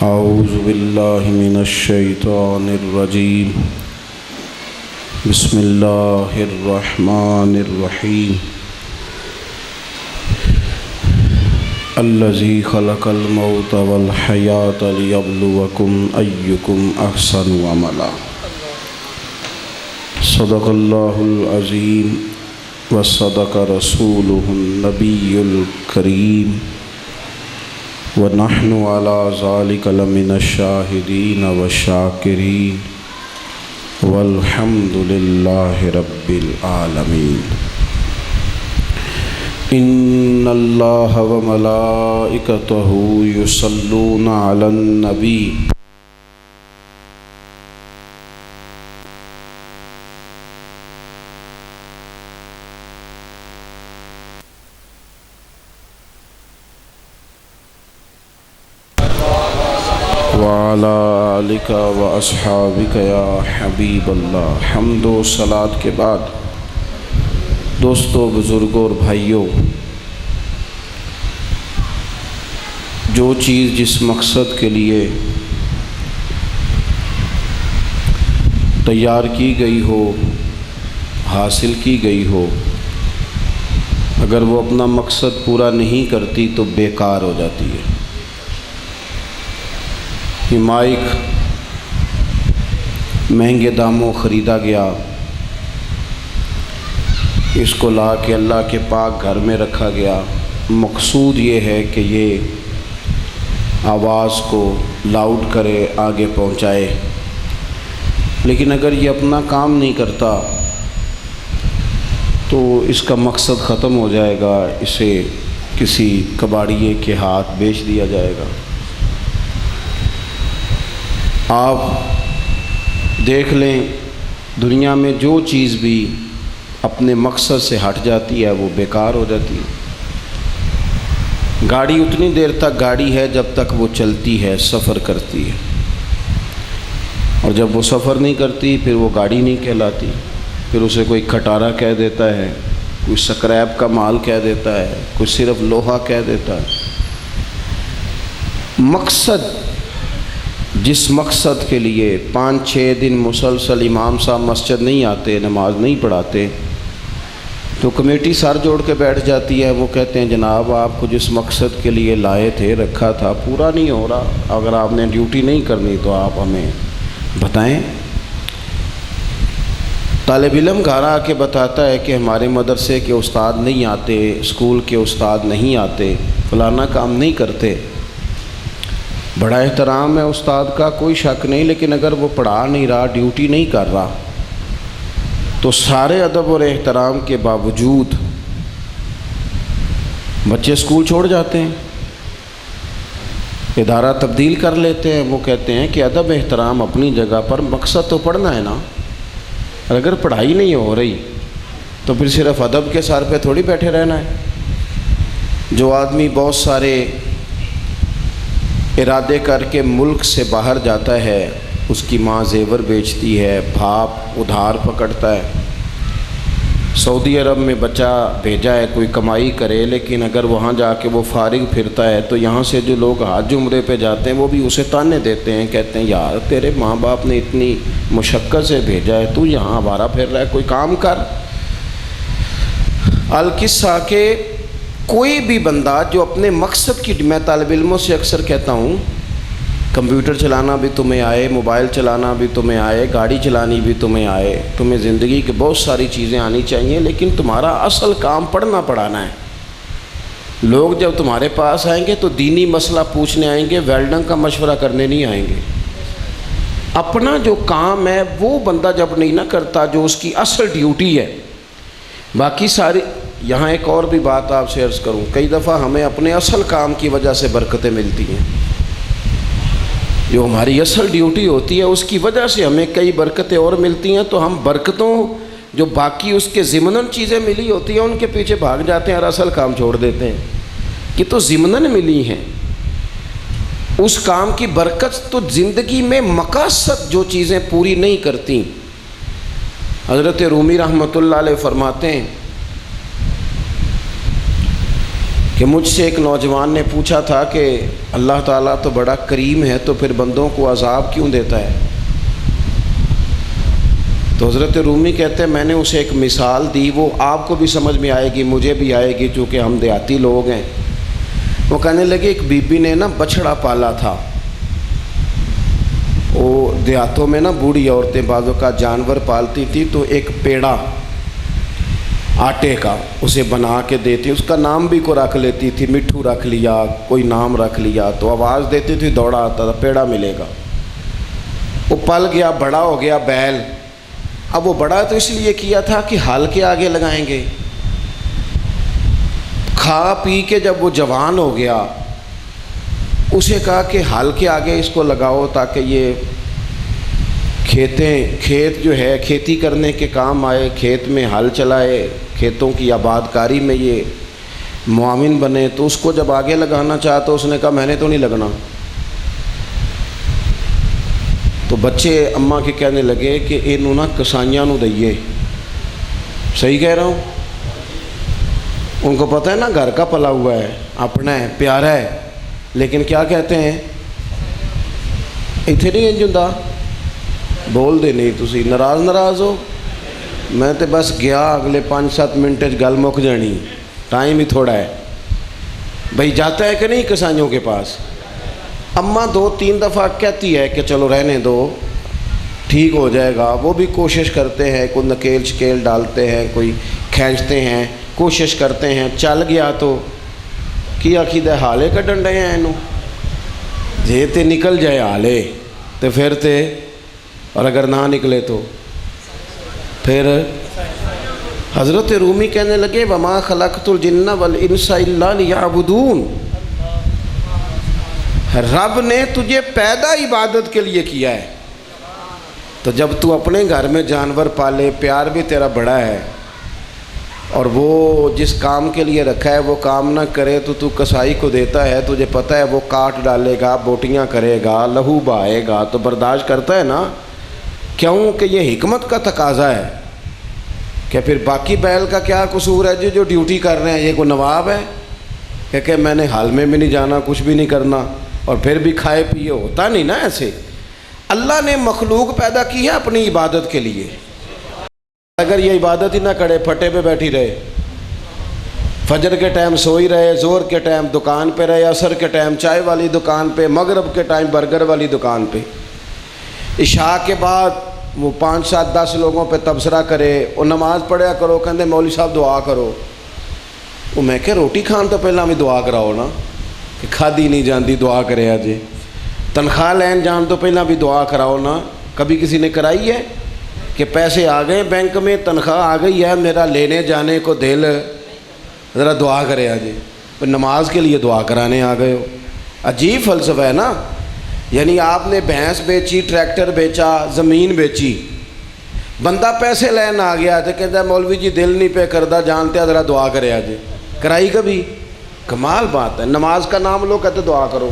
اعوذ باللہ من الشیطان الرجیم بسم اللہ الرحمن الرحیم الذی خلق الموت والحیاة لیبلوکم ایکم احسن عملا صدق اللہ العظیم وصدق رسولہ النبی الکریم وَنَحْنُ عَلَى ذَلِكَ لَمِنَ الشَّاهِدِينَ وَالشَّاكِرِينَ وَالْحَمْدُ لِلَّهِ رَبِّ الْعَالَمِينَ إِنَّ اللَّهَ وَمَلَائِكَتَهُ يُصَلُّونَ عَلَى النَّبِيِّ وعلى آلك وأصحابك يا حبیب اللہ۔ حمد و صلاۃ کے بعد دوستو، بزرگوں اور بھائیوں، جو چیز جس مقصد کے لیے تیار کی گئی ہو، حاصل کی گئی ہو، اگر وہ اپنا مقصد پورا نہیں کرتی تو بیکار ہو جاتی ہے۔ یہ مائک مہنگے داموں خریدا گیا، اس کو لا کے اللہ کے پاک گھر میں رکھا گیا۔ مقصود یہ ہے کہ یہ آواز کو لاؤڈ کرے، آگے پہنچائے، لیکن اگر یہ اپنا کام نہیں کرتا تو اس کا مقصد ختم ہو جائے گا، اسے کسی کباڑیے کے ہاتھ بیچ دیا جائے گا۔ آپ دیکھ لیں، دنیا میں جو چیز بھی اپنے مقصد سے ہٹ جاتی ہے وہ بیکار ہو جاتی ہے۔ گاڑی اتنی دیر تک گاڑی ہے جب تک وہ چلتی ہے، سفر کرتی ہے، اور جب وہ سفر نہیں کرتی پھر وہ گاڑی نہیں کہلاتی، پھر اسے کوئی کھٹارا کہہ دیتا ہے، کوئی سکریپ کا مال کہہ دیتا ہے، کوئی صرف لوہا کہہ دیتا ہے۔ مقصد، جس مقصد کے لیے 5-6 دن مسلسل امام صاحب مسجد نہیں آتے، نماز نہیں پڑھاتے، تو کمیٹی سر جوڑ کے بیٹھ جاتی ہے۔ وہ کہتے ہیں جناب آپ کو جس مقصد کے لیے لائے تھے، رکھا تھا، پورا نہیں ہو رہا، اگر آپ نے ڈیوٹی نہیں کرنی تو آپ ہمیں بتائیں۔ طالب علم گھر آ کے بتاتا ہے کہ ہمارے مدرسے کے استاد نہیں آتے، اسکول کے استاد نہیں آتے، فلانا کام نہیں کرتے۔ بڑا احترام ہے استاد کا، کوئی شک نہیں، لیکن اگر وہ پڑھا نہیں رہا، ڈیوٹی نہیں کر رہا، تو سارے ادب اور احترام کے باوجود بچے اسکول چھوڑ جاتے ہیں، ادارہ تبدیل کر لیتے ہیں۔ وہ کہتے ہیں کہ ادب احترام اپنی جگہ پر، مقصد تو پڑھنا ہے نا۔ اگر پڑھائی نہیں ہو رہی تو پھر صرف ادب کے سر پہ تھوڑی بیٹھے رہنا ہے۔ جو آدمی بہت سارے ارادے کر کے ملک سے باہر جاتا ہے، اس کی ماں زیور بیچتی ہے، باپ ادھار پکڑتا ہے، سعودی عرب میں بچہ بھیجا ہے کوئی کمائی کرے، لیکن اگر وہاں جا کے وہ فارغ پھرتا ہے تو یہاں سے جو لوگ حج عمرے پہ جاتے ہیں وہ بھی اسے تانے دیتے ہیں، کہتے ہیں یار تیرے ماں باپ نے اتنی مشقت سے بھیجا ہے، تو یہاں آوارہ پھر رہا ہے، کوئی کام کر۔ القصہ کہ کوئی بھی بندہ جو اپنے مقصد کی، میں طالب علموں سے اکثر کہتا ہوں کمپیوٹر چلانا بھی تمہیں آئے، موبائل چلانا بھی تمہیں آئے، گاڑی چلانی بھی تمہیں آئے، تمہیں زندگی کی بہت ساری چیزیں آنی چاہیے، لیکن تمہارا اصل کام پڑھنا پڑھانا ہے۔ لوگ جب تمہارے پاس آئیں گے تو دینی مسئلہ پوچھنے آئیں گے، ویلڈنگ کا مشورہ کرنے نہیں آئیں گے۔ اپنا جو کام ہے وہ بندہ جب نہیں نہ کرتا، جو اس کی اصل ڈیوٹی ہے، باقی ساری۔ یہاں ایک اور بھی بات آپ سے عرض کروں، کئی دفعہ ہمیں اپنے اصل کام کی وجہ سے برکتیں ملتی ہیں، جو ہماری اصل ڈیوٹی ہوتی ہے اس کی وجہ سے ہمیں کئی برکتیں اور ملتی ہیں، تو ہم برکتوں جو باقی اس کے ضمناً چیزیں ملی ہوتی ہیں ان کے پیچھے بھاگ جاتے ہیں اور اصل کام چھوڑ دیتے ہیں کہ تو ضمناً ملی ہیں۔ اس کام کی برکت تو زندگی میں مقاصد جو چیزیں پوری نہیں کرتی۔ حضرت رومی رحمۃ اللہ علیہ فرماتے ہیں کہ مجھ سے ایک نوجوان نے پوچھا تھا کہ اللہ تعالیٰ تو بڑا کریم ہے تو پھر بندوں کو عذاب کیوں دیتا ہے؟ تو حضرت رومی کہتے ہیں میں نے اسے ایک مثال دی، وہ آپ کو بھی سمجھ میں آئے گی، مجھے بھی آئے گی چونکہ ہم دیہاتی لوگ ہیں۔ وہ کہنے لگے ایک بی بی نے نا بچھڑا پالا تھا، وہ دیہاتوں میں نا بوڑھی عورتیں بعضوں کا جانور پالتی تھی، تو ایک پیڑا آٹے کا اسے بنا کے دیتی، اس کا نام بھی کو رکھ لیتی تھی، مٹھو رکھ لیا، کوئی نام رکھ لیا، تو آواز دیتی تھی، دوڑا آتا تھا پیڑا ملے گا۔ وہ پل گیا، بڑا ہو گیا بیل۔ اب وہ بڑا تو اس لیے کیا تھا کہ ہل کے آگے لگائیں گے۔ کھا پی کے جب وہ جوان ہو گیا، اسے کہا کہ ہل کے آگے اس کو لگاؤ تاکہ یہ کھیت جو ہے کھیتی کرنے کے کام آئے، کھیت میں ہل چلائے، کھیتوں کی آباد کاری میں یہ معاون بنے۔ تو اس کو جب آگے لگانا چاہا تو اس نے کہا میں نے تو نہیں لگنا۔ تو بچے اماں کے کہنے لگے کہ انہوں نا کسائیاں نو دئیے۔ صحیح کہہ رہا ہوں؟ ان کو پتہ ہے نا گھر کا پلا ہوا ہے، اپنا ہے، پیارا ہے، لیکن کیا کہتے ہیں اتنے نہیں انج ہوندا، بول دے نہیں تسی ناراض ہو؟ میں تو بس گیا، اگلے 5-7 منٹ گل مک جانی، ٹائم ہی تھوڑا ہے۔ بھئی جاتا ہے کہ نہیں کسائیوں کے پاس؟ اماں 2-3 دفعہ کہتی ہے کہ چلو رہنے دو، ٹھیک ہو جائے گا۔ وہ بھی کوشش کرتے ہیں، کوئی نکیل شکیل ڈالتے ہیں، کوئی کھینچتے ہیں، کوشش کرتے ہیں، چل گیا تو کی عقیدہ حالے کا ڈنڈے ہیں انہوں جے تے نکل جائے حالے تو پھر تے، اور اگر نہ نکلے تو پھر۔ حضرت رومی کہنے لگے وما خلقت الجن والانس الا لیعبدون، رب نے تجھے پیدا عبادت کے لیے کیا ہے۔ تو جب تو اپنے گھر میں جانور پالے، پیار بھی تیرا بڑا ہے، اور وہ جس کام کے لیے رکھا ہے وہ کام نہ کرے تو کسائی کو دیتا ہے، تجھے پتہ ہے وہ کاٹ ڈالے گا، بوٹیاں کرے گا، لہو بہائے گا، تو برداشت کرتا ہے نا؟ کیوں کہ یہ حکمت کا تقاضا ہے کہ پھر باقی بیل کا کیا قصور ہے جو ڈیوٹی کر رہے ہیں؟ یہ کوئی نواب ہے کہ میں نے حال میں بھی نہیں جانا، کچھ بھی نہیں کرنا، اور پھر بھی کھائے پیے؟ ہوتا نہیں نا ایسے۔ اللہ نے مخلوق پیدا کی ہے اپنی عبادت کے لیے۔ اگر یہ عبادت ہی نہ کرے، پھٹے پہ بیٹھی رہے، فجر کے ٹائم سوئی رہے، ظہر کے ٹائم دکان پہ رہے، عصر کے ٹائم چائے والی دکان پہ، مغرب کے ٹائم برگر والی دکان پہ، عشاء کے بعد وہ 5-7-10 لوگوں پہ تبصرہ کرے، اور نماز پڑھیا کرو، کہندے مولوی صاحب دعا کرو۔ وہ میں کہ روٹی کھان تو پہلا بھی دعا کراؤ نا، کہ کھادی نہیں جاندی دعا کرے آجے، تنخواہ لین جان تو پہلا بھی دعا کراؤ نا۔ کبھی کسی نے کرائی ہے کہ پیسے آ گئے بینک میں، تنخواہ آ گئی ہے، میرا لینے جانے کو دل، ذرا دعا کرے آجے، نماز کے لیے دعا کرانے آ گئے ہو۔ عجیب فلسفہ ہے نا۔ یعنی آپ نے بھینس بیچی، ٹریکٹر بیچا، زمین بیچی، بندہ پیسے لین آ گیا تو کہتا ہے مولوی جی دل نہیں پہ کردہ، جانتے ہیں ذرا دعا کرے آجے۔ کرائی کبھی؟ کمال بات ہے۔ نماز کا نام لو، کہتے دعا کرو۔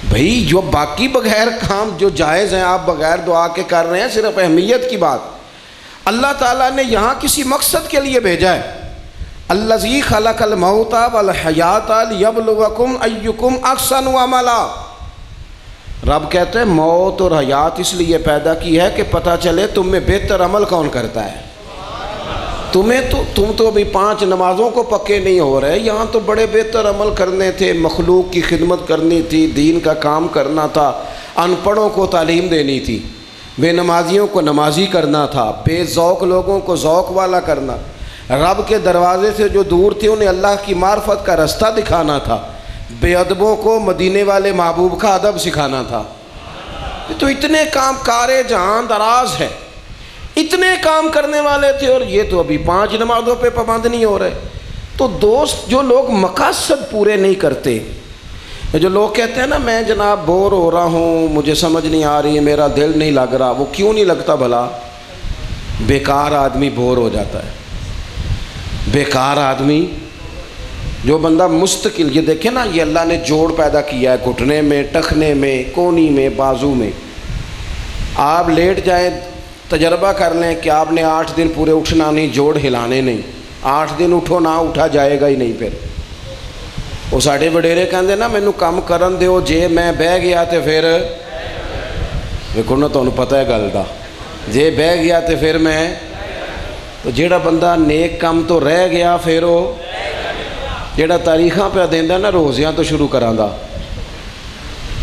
بھئی جو باقی بغیر کام جو جائز ہیں آپ بغیر دعا کے کر رہے ہیں، صرف اہمیت کی بات۔ اللہ تعالیٰ نے یہاں کسی مقصد کے لیے بھیجا ہے۔ الذی خلق الموت والحیات لیبلوکم ایکم احسن عملا۔ رب کہتے ہیں موت اور حیات اس لیے پیدا کی ہے کہ پتہ چلے تم میں بہتر عمل کون کرتا ہے۔ تم تو ابھی 5 نمازوں کو پکے نہیں ہو رہے، یہاں تو بڑے بہتر عمل کرنے تھے، مخلوق کی خدمت کرنی تھی، دین کا کام کرنا تھا، ان پڑھوں کو تعلیم دینی تھی، بے نمازیوں کو نمازی کرنا تھا، بے ذوق لوگوں کو ذوق والا کرنا، رب کے دروازے سے جو دور تھے انہیں اللہ کی معرفت کا رستہ دکھانا تھا، بے ادبوں کو مدینے والے محبوب کا ادب سکھانا تھا۔ تو اتنے کام کارے جہاں دراز ہے، اتنے کام کرنے والے تھے، اور یہ تو ابھی 5 نمازوں پہ پابند نہیں ہو رہے۔ تو دوست، جو لوگ مقاصد پورے نہیں کرتے، جو لوگ کہتے ہیں نا میں جناب بور ہو رہا ہوں، مجھے سمجھ نہیں آ رہی، میرا دل نہیں لگ رہا، وہ کیوں نہیں لگتا بھلا؟ بیکار آدمی بور ہو جاتا ہے۔ بیکار آدمی، جو بندہ مستقل، یہ دیکھیں نا، یہ اللہ نے جوڑ پیدا کیا ہے گھٹنے میں، ٹخنے میں، کونی میں، بازو میں۔ آپ لیٹ جائیں، تجربہ کر لیں کہ آپ نے 8 دن پورے اٹھنا نہیں، جوڑ ہلانے نہیں، 8 دن اٹھو نہ اٹھا جائے گا ہی نہیں۔ پھر ਉਹ ਸਾਡੇ ਵਡੇਰੇ ਕਹਿੰਦੇ ਨਾ ਮੈਨੂੰ ਕੰਮ ਕਰਨ ਦਿਓ, ਜੇ ਮੈਂ ਬਹਿ ਗਿਆ ਤੇ ਫਿਰ ਵੇਖੋ ਨਾ, ਤੁਹਾਨੂੰ ਪਤਾ ਹੈ ਗੱਲ ਦਾ, ਜੇ ਬਹਿ ਗਿਆ ਤੇ ਫਿਰ ਮੈਂ, ਜਿਹੜਾ ਬੰਦਾ ਨੇਕ ਕੰਮ ਤੋਂ ਰਹਿ ਗਿਆ ਫਿਰ ਉਹ ਜਿਹੜਾ ਤਾਰੀਖਾਂ ਪਿਆ ਦਿੰਦਾ ਨਾ ਰੋਜ਼ਿਆਂ ਤੋਂ ਸ਼ੁਰੂ ਕਰਾਂ ਦਾ,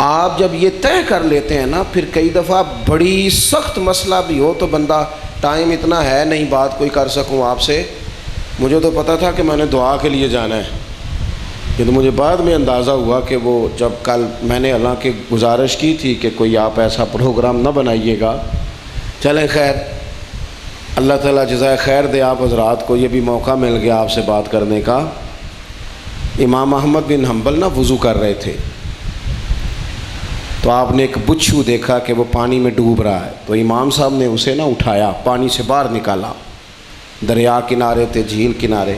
آپ جب یہ طے کر لیتے ہیں نا، پھر کئی دفعہ بڑی سخت مسئلہ بھی ہو تو بندہ ٹائم اتنا ہے نہیں بات کوئی کر سکوں آپ سے، مجھے تو پتہ تھا کہ میں نے دعا کے لیے جانا ہے، لیکن مجھے بعد میں اندازہ ہوا کہ وہ جب کل میں نے حالانکہ گزارش کی تھی کہ کوئی آپ ایسا پروگرام نہ بنائیے گا، چلیں خیر، اللہ تعالیٰ جزائے خیر دے آپ حضرات کو، یہ بھی موقع مل گیا آپ سے بات کرنے کا۔ امام احمد بن حنبل نا وضو کر رہے تھے، تو آپ نے ایک بچھو دیکھا کہ وہ پانی میں ڈوب رہا ہے، تو امام صاحب نے اسے نا اٹھایا، پانی سے باہر نکالا، دریا کنارے تھے، جھیل کنارے،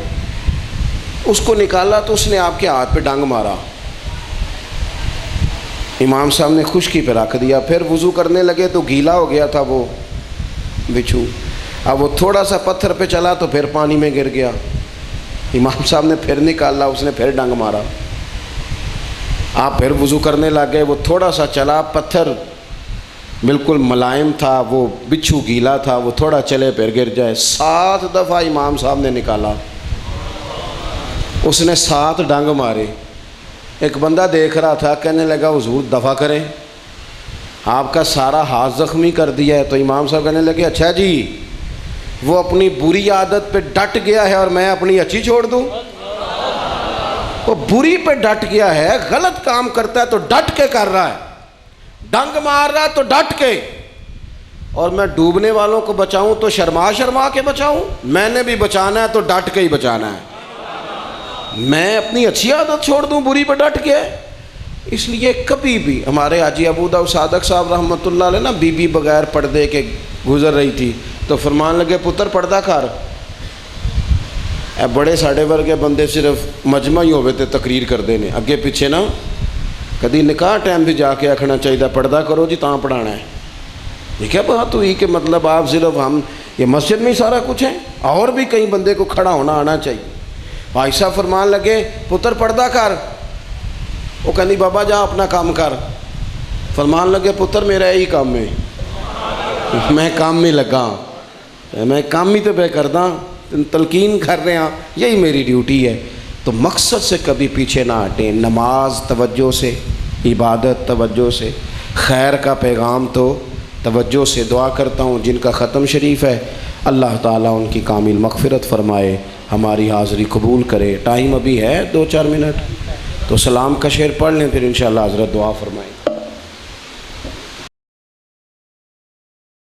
اس کو نکالا تو اس نے آپ کے ہاتھ پہ ڈنگ مارا، امام صاحب نے خشکی پہ رکھ دیا، پھر وضو کرنے لگے تو گیلا ہو گیا تھا وہ بچھو، اب وہ تھوڑا سا پتھر پہ چلا تو پھر پانی میں گر گیا، امام صاحب نے پھر نکالا، اس نے پھر ڈنگ مارا، آپ پھر وضو کرنے لگ گئے، وہ تھوڑا سا چلا، پتھر بالکل ملائم تھا، وہ بچھو گیلا تھا، وہ تھوڑا چلے پھر گر جائے، 7 دفعہ امام صاحب نے نکالا، اس نے 7 ڈنگ مارے۔ ایک بندہ دیکھ رہا تھا، کہنے لگا حضور دفع کریں، آپ کا سارا ہاتھ زخمی کر دیا ہے، تو امام صاحب کہنے لگے اچھا جی، وہ اپنی بری عادت پہ ڈٹ گیا ہے اور میں اپنی اچھی چھوڑ دوں؟ وہ بری پہ ڈٹ گیا ہے، غلط کام کرتا ہے تو ڈٹ کے کر رہا ہے، ڈنگ مار رہا ہے تو ڈٹ کے، اور میں ڈوبنے والوں کو بچاؤں تو شرما شرما کے بچاؤں؟ میں نے بھی بچانا ہے تو ڈٹ کے ہی بچانا ہے، میں اپنی اچھی عادت چھوڑ دوں بری پہ ڈٹ کے؟ اس لیے کبھی بھی ہمارے حاجی ابو داؤد صادق صاحب رحمۃ اللہ علیہ نا، بی بی بغیر پردے کے گزر رہی تھی تو فرمان لگے پتر پردہ کر، اے بڑے ساڑے ورگے بندے صرف مجمع ہی ہوئے تھے تقریر کر دینے، اگے پیچھے نا کدی نکاح ٹائم بھی جا کے آکھنا چاہیے پردہ کرو جی تاں پڑھانا ہے، یہ کیا بات ہوئی کہ مطلب آپ صرف ہم یہ مسجد میں ہی سارا کچھ ہے؟ اور بھی کئی بندے کو کھڑا ہونا آنا چاہیے۔ بھائی صاحب فرمان لگے پتر پردہ کر، وہ کہنی بابا جا اپنا کام کر، فرمان لگے پتر میرا یہی کام میں، میں کام میں لگا، میں کام ہی تو پہ کردا، تلقین کر رہے ہیں، یہی میری ڈیوٹی ہے۔ تو مقصد سے کبھی پیچھے نہ ہٹیں، نماز توجہ سے، عبادت توجہ سے، خیر کا پیغام تو توجہ سے۔ دعا کرتا ہوں جن کا ختم شریف ہے اللہ تعالیٰ ان کی کامل مغفرت فرمائے، ہماری حاضری قبول کرے۔ ٹائم ابھی ہے 2-4 منٹ، تو سلام کا شعر پڑھ لیں، پھر انشاءاللہ حضرت دعا فرمائیں۔